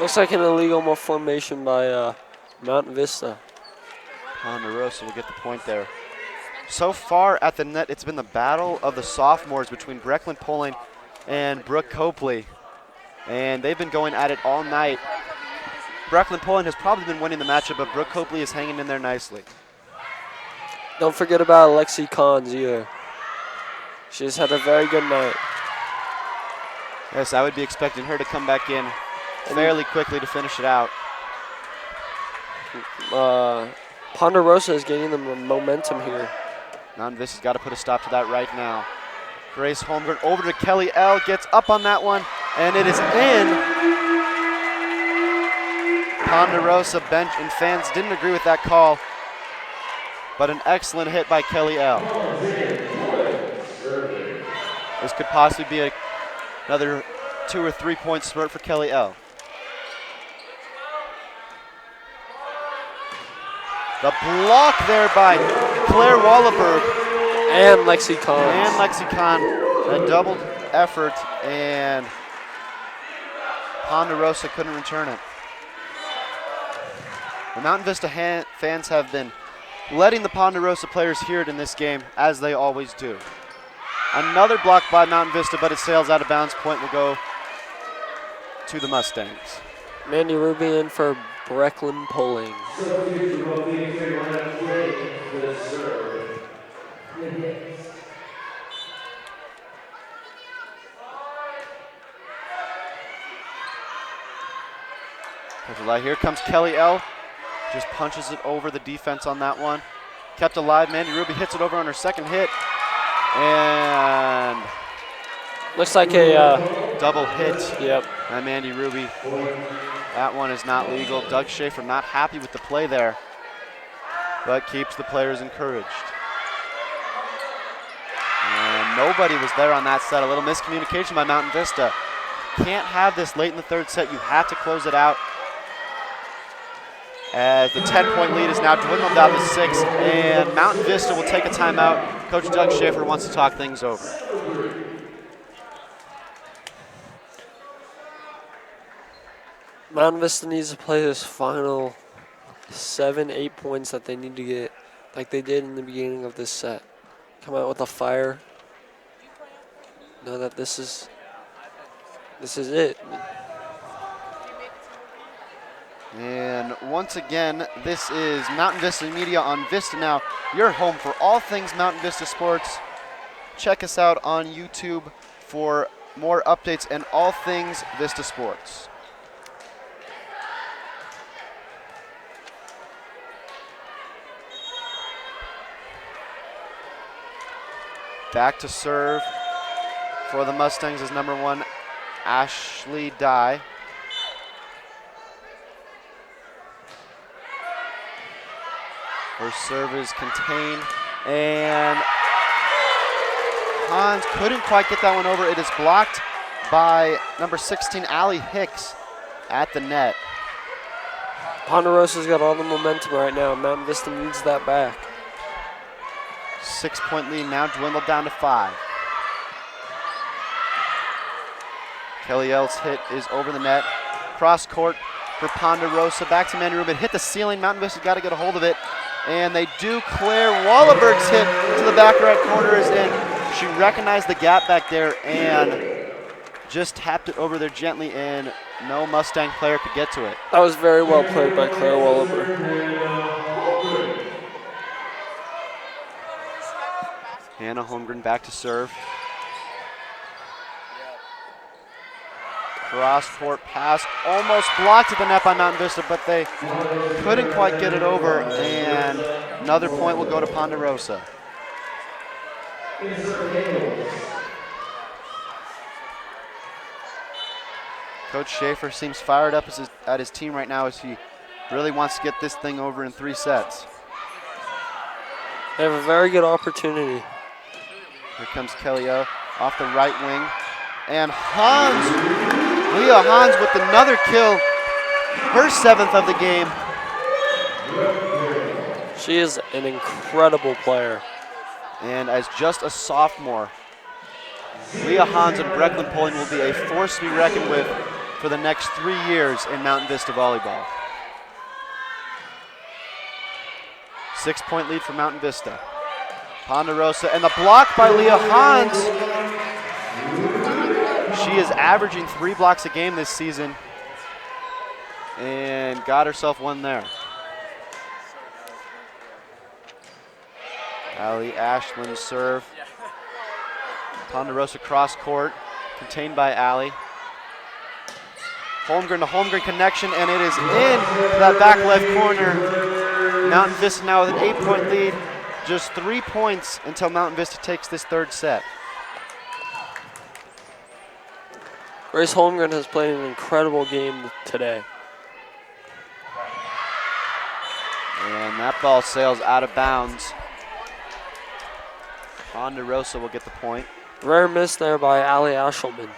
Looks like an illegal formation by Mountain Vista. Ponderosa will get the point there. So far at the net, it's been the battle of the sophomores between Brecklin Poling and Brooke Copley. And they've been going at it all night. Brecklin Poling has probably been winning the matchup, but Brooke Copley is hanging in there nicely. Don't forget about Alexi Cons either. She's had a very good night. Yes, I would be expecting her to come back in fairly quickly to finish it out. Ponderosa is gaining the momentum here. Mountain Vista's got to put a stop to that right now. Grace Holmgren over to Kelly L. Gets up on that one, and it is in. Ponderosa bench and fans didn't agree with that call, but an excellent hit by Kelly L. This could possibly be another 2 or 3 point spurt for Kelly L. The block there by Claire Wallaberg. And Lexi Cons. And Lexi Con. A double effort, and Ponderosa couldn't return it. The Mountain Vista fans have been letting the Ponderosa players hear it in this game, as they always do. Another block by Mountain Vista, but it sails out of bounds. Point will go to the Mustangs. Mandy Ruby in for Brecklin Pulling. Here comes Kelly L. Just punches it over the defense on that one. Kept alive. Mandy Ruby hits it over on her second hit. And Looks like a double hit yep. by Mandy Ruby. That one is not legal. Doug Schaefer not happy with the play there, but keeps the players encouraged. And nobody was there on that set. A little miscommunication by Mountain Vista. Can't have this late in the third set. You have to close it out. As the 10-point lead is now dwindled down to 6, and Mountain Vista will take a timeout. Coach Doug Schaefer wants to talk things over. Mountain Vista needs to play this final 7-8 points that they need to get, like they did in the beginning of this set. Come out with a fire. Know that this is it. And once again, this is Mountain Vista Media on VistaNow, your home for all things Mountain Vista sports. Check us out on YouTube for more updates and all things Vista sports. Back to serve for the Mustangs is number 1, Ashley Dye. Her serve is contained, and Hans couldn't quite get that one over. It is blocked by number 16, Allie Hicks, at the net. Ponderosa's got all the momentum right now. Mountain Vista needs that back. 6-point lead now dwindled down to 5. Kelly L's hit is over the net. Cross court for Ponderosa. Back to Mandy Rubin. Hit the ceiling. Mountain Vista's got to get a hold of it. And they do clear. Wallenberg's hit to the back right corner is in. She recognized the gap back there and just tapped it over there gently, and no Mustang player could get to it. That was very well played by Claire Wallenberg. Hannah Holmgren back to serve. Cross-court pass, almost blocked at the net by Mountain Vista, but they couldn't quite get it over, and another point will go to Ponderosa. Coach Schaefer seems fired up at his team right now as he really wants to get this thing over in 3 sets. They have a very good opportunity. Here comes Kelly O off the right wing. And Hans, Leah Hans with another kill, her 7th of the game. She is an incredible player. And as just a sophomore, Leah Hans and Brecklin Poling will be a force to be reckoned with for the next 3 years in Mountain Vista volleyball. 6-point lead for Mountain Vista. Ponderosa and the block by Leah Hans. She is averaging 3 blocks a game this season and got herself one there. Allie Ashland serve. Ponderosa cross court, contained by Allie. Holmgren to Holmgren connection, and it is in that back left corner. Mountain Vista now with an 8-point lead. Just 3 points until Mountain Vista takes this 3rd set. Grace Holmgren has played an incredible game today. And that ball sails out of bounds. Ponderosa will get the point. Rare miss there by Allie Ashelman.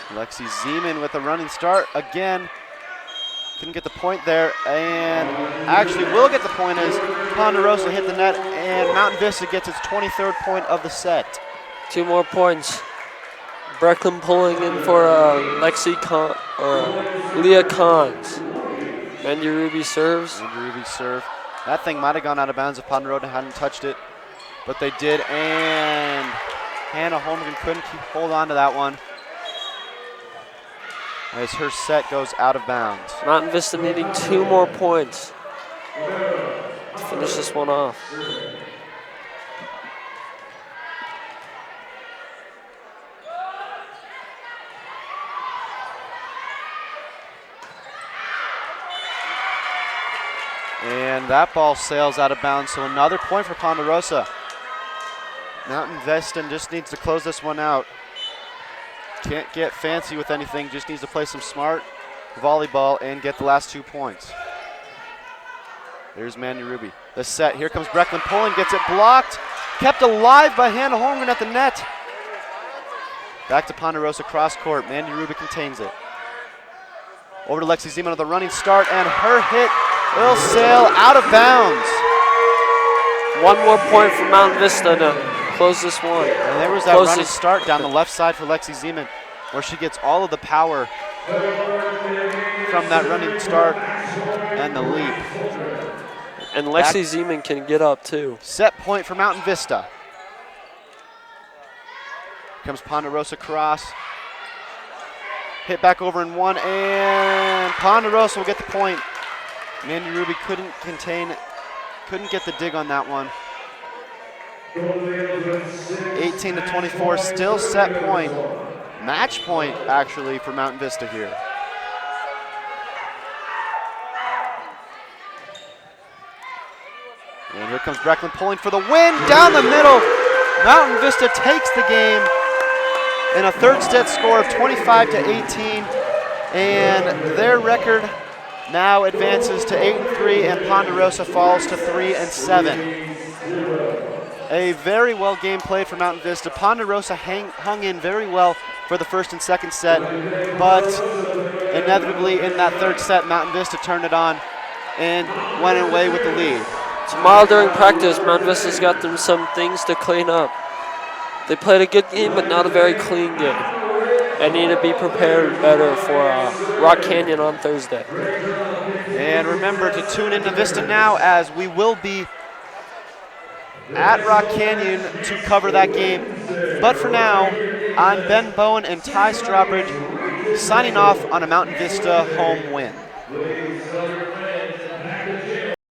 Lexi Zeman with a running start again. Couldn't get the point there, and actually will get the point as Ponderosa hit the net, and Mountain Vista gets its 23rd point of the set. 2 more points. Brecklin pulling in for Leah Cons. Andy Ruby serves. Andy Ruby serve. That thing might have gone out of bounds if Ponderosa hadn't touched it, but they did, and Hannah Holmgren couldn't hold on to that one as her set goes out of bounds. Mountain Vista needing 2 more points to finish this one off. And that ball sails out of bounds, so another point for Ponderosa. Mountain Vista just needs to close this one out. Can't get fancy with anything, just needs to play some smart volleyball and get the last 2 points. There's Mandy Ruby. The set, here comes Brecklin pulling, gets it blocked. Kept alive by Hannah Holmgren at the net. Back to Ponderosa cross court, Mandy Ruby contains it. Over to Lexi Zeman with a running start, and her hit will sail out of bounds. 1 more point for Mountain Vista to close this one. And there was that running start down the left side for Lexi Zeman, where she gets all of the power from that running start and the leap. And Lexi Zeman can get up too. Set point for Mountain Vista. Comes Ponderosa cross. Hit back over in 1, and Ponderosa will get the point. Mandy Ruby couldn't get the dig on that one. 18-24, still set point. Match point, actually, for Mountain Vista here. And here comes Brecklin pulling for the win down the middle. Mountain Vista takes the game in a third set score of 25-18, and their record now advances to 8-3, and Ponderosa falls to 3-7. A very well game played for Mountain Vista. Ponderosa hung in very well for the first and second set, but inevitably in that third set, Mountain Vista turned it on and went away with the lead. Tomorrow during practice, Mountain Vista's got them some things to clean up. They played a good game, but not a very clean game. And need to be prepared better for Rock Canyon on Thursday. And remember to tune into VistaNow, as we will be at Rock Canyon to cover that game. But for now, I'm Ben Bowen and Ty Strawbridge signing off on a Mountain Vista home win.